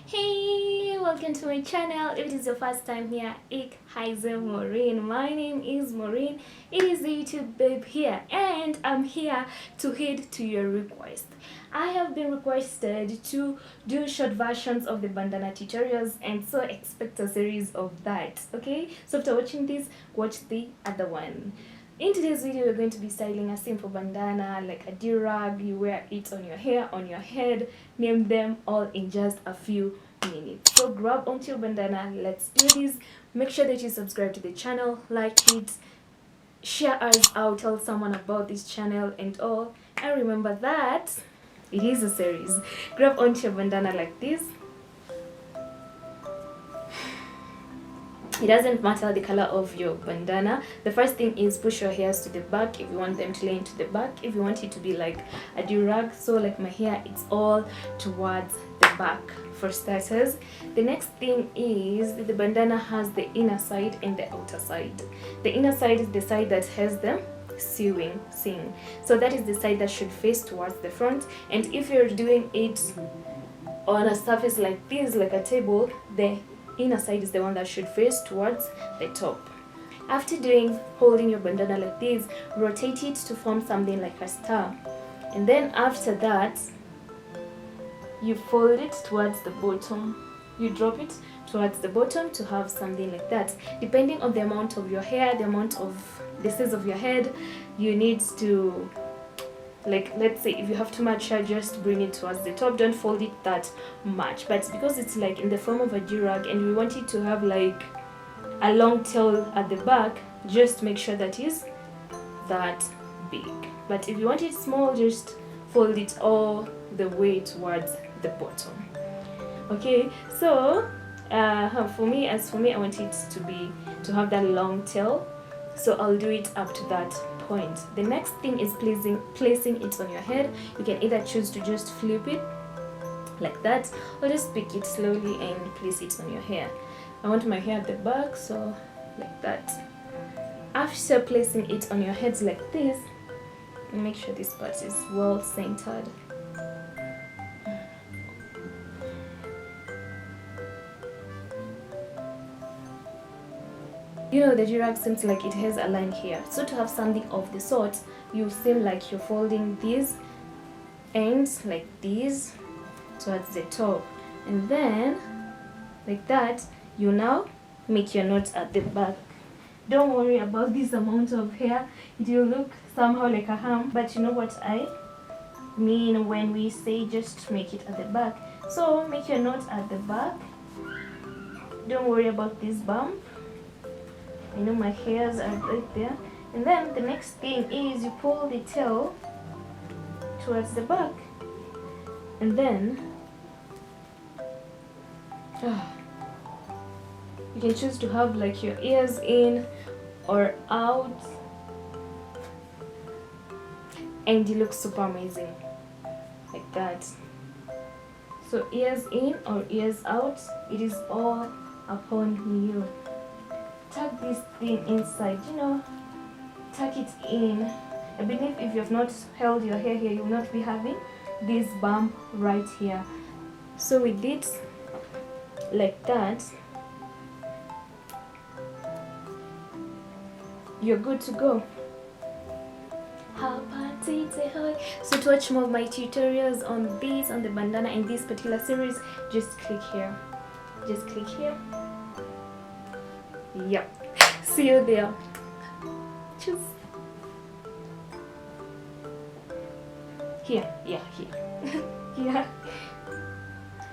Hey, welcome to my channel. If it is your first time here, ik heiße Maureen. My name is Maureen. It is the YouTube babe here, and I'm here to heed to your request. I have been requested to do short versions of the bandana tutorials, and so expect a series of that. Okay, so after watching this, watch the other one. In today's video, we're going to be styling a simple bandana, like a DURAG. You wear it on your hair, on your head, name them all in just a few minutes. So grab onto your bandana, let's do this. Make sure that you subscribe to the channel, like it, share us out, tell someone about this channel and all. And remember that it is a series. Grab onto your bandana like this. It doesn't matter the color of your bandana. The first thing is push your hairs to the back if you want them to lay into the back. If you want it to be like a durag, so like my hair, it's all towards the back for starters. The next thing is the bandana has the inner side and the outer side. The inner side is the side that has the sewing seam, so that is the side that should face towards the front. And if you're doing it on a surface like this, like a table, the inner side is the one that should face towards the top. After holding your bandana like this, rotate it to form something like a star, and then after that you fold it towards the bottom. You drop it towards the bottom to have something like that. Depending on the amount of your hair, the amount of the size of your head, you need to, like, let's say if you have too much hair, just bring it towards the top. Don't fold it that much, but because it's like in the form of a durag and we want it to have like a long tail at the back, just make sure that is that big. But if you want it small, just fold it all the way towards the bottom. Okay, so for me, I want it to have that long tail, so I'll do it up to that point. The next thing is placing it on your head. You can either choose to just flip it like that, or just pick it slowly and place it on your hair. I want my hair at the back, so like that. After placing it on your heads like this, make sure this part is well centered. You know, the durag seems like it has a line here, so to have something of the sort, you seem like you're folding these ends like these towards the top, and then like that you now make your knot at the back. Don't worry about this amount of hair, it will look somehow like a ham, but you know what I mean when we say just make it at the back. So make your knot at the back. Don't worry about this bump. I know my hairs are right there. And then the next thing is you pull the tail towards the back, and then you can choose to have like your ears in or out, and you look super amazing like that. So ears in or ears out, it is all upon you. Tuck this thing inside, you know, tuck it in. I believe if you have not held your hair here, you will not be having this bump right here. So with it like that, you're good to go. So to watch more of my tutorials on the bandana in this particular series, just click here. Just click here. Yep. See you there. Choose. Here. Yeah.